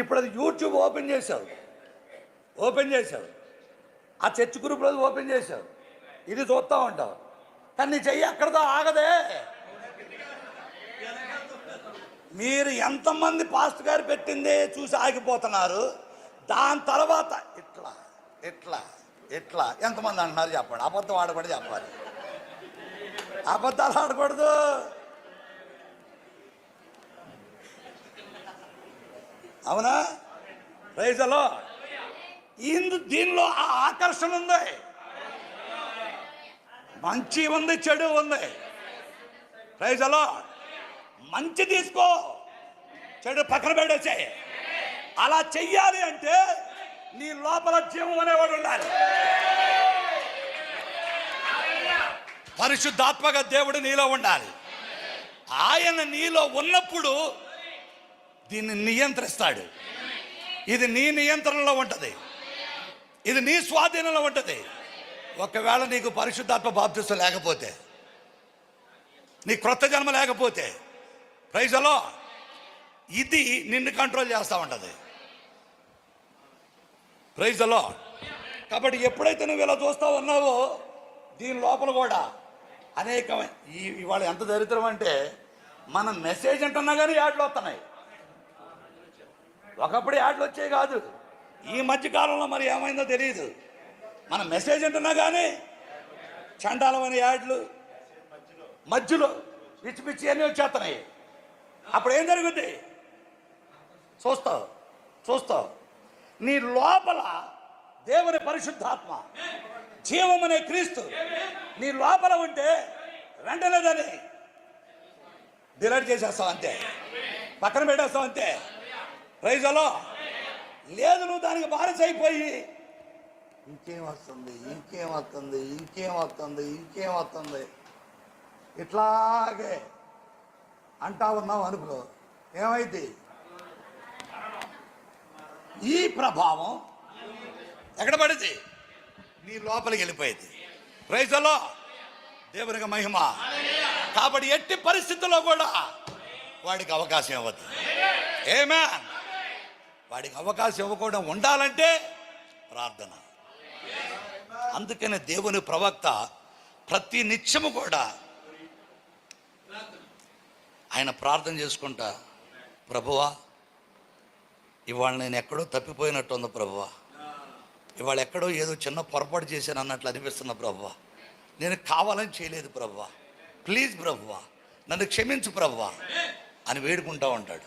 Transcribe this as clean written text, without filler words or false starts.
ఇప్పుడు అది YouTube open చేశావు, ఆ చర్చ్ గ్రూప్లో ఓపెన్ చేశావు, ఇది చూస్తూ ఉంటావు. కానీ నీ చెయ్యి అక్కడతో ఆగదే. మీరు ఎంతమంది పాస్టర్ గారు పెట్టిందే చూసి ఆగిపోతున్నారు. దాని తర్వాత ఇట్లా ఇట్లా ఇట్లా ఎంతమంది అంటున్నారు చెప్పండి. అబద్ధం ఆడకూడదు, చెప్పాలి. అబద్ధాలు ఆడకూడదు. అవునా? Praise the Lord. దీనిలో ఆ ఆకర్షణ ఉంది, మంచి ఉంది, చెడు ఉంది. Praise the Lord. మంచి తీసుకో, చెడు పక్కన పెట్టేసే. అలా చెయ్యాలి అంటే నీ లోపల జీవం అనేవాడు ఉండాలి. పరిశుద్ధాత్మక దేవుడు నీలో ఉండాలి. ఆయన నీలో ఉన్నప్పుడు దీన్ని నియంత్రిస్తాడు. ఇది నీ నియంత్రణలో ఉంటుంది, ఇది నీ స్వాధీనంలో ఉంటుంది. ఒకవేళ నీకు పరిశుద్ధాత్మ బాప్తిసం లేకపోతే, నీ క్రొత్త జన్మ లేకపోతే, ప్రైజ్ ది లార్డ్, ఇది నిన్ను కంట్రోల్ చేస్తూ ఉంటుంది. Praise the Lord. కాబట్టి ఎప్పుడైతే నువ్వు ఇలా చూస్తూ ఉన్నావో దీని లోపల కూడా అనేకమైన ఇవాళ ఎంత దరిద్రం అంటే, మనం మెసేజ్ అంటున్నా కానీ యాడ్లు వస్తున్నాయి. ఒకప్పుడు యాడ్లు వచ్చాయి కాదు, ఈ మధ్య కాలంలో మరి ఏమైందో తెలియదు. మన మెసేజ్ అంటున్నా కానీ చండాలమైన యాడ్లు మధ్యలో పిచ్చి పిచ్చి అన్నీ వచ్చేస్తున్నాయి. అప్పుడు ఏం జరుగుద్ది? చూస్తావు నీ లోపల దేవుని పరిశుద్ధాత్మ, జీవం అనే క్రీస్తు నీ లోపల ఉంటే వెంటనే దాన్ని డిలీట్ చేసేస్తావు, అంతే, పక్కన పెట్టేస్తావు, అంతే. Praise the Lord. లేదు, నువ్వు దానికి బానిస అయిపోయి ఇంకేం వస్తుంది ఇట్లాగే అంటా ఉన్నావు అనుకో, ఏమైంది? ఈ ప్రభావం ఎక్కడ పడింది? నీ లోపలికి వెళ్ళిపోయింది. Praise the Lord. దేవునికి మహిమ. కాబట్టి ఎట్టి పరిస్థితుల్లో కూడా వాడికి అవకాశం ఇవ్వద్దు. ఆమేన్. వాడికి అవకాశం ఇవ్వకుండా ఉండాలంటే ప్రార్థన. అందుకనే దేవుని ప్రవక్త ప్రతి నిత్యము కూడా ఆయన ప్రార్థన చేసుకుంటా, ప్రభువా ఇవాళ నేను ఎక్కడో తప్పిపోయినట్టుంది ప్రభువా, ఇవాళ ఎక్కడో ఏదో చిన్న పొరపాటు చేశాను అన్నట్లు అనిపిస్తున్న ప్రభువా, నేను కావాలని చేయలేదు ప్రభువా, ప్లీజ్ ప్రభువా నన్ను క్షమించు ప్రభువా అని వేడుకుంటూ ఉంటాడు.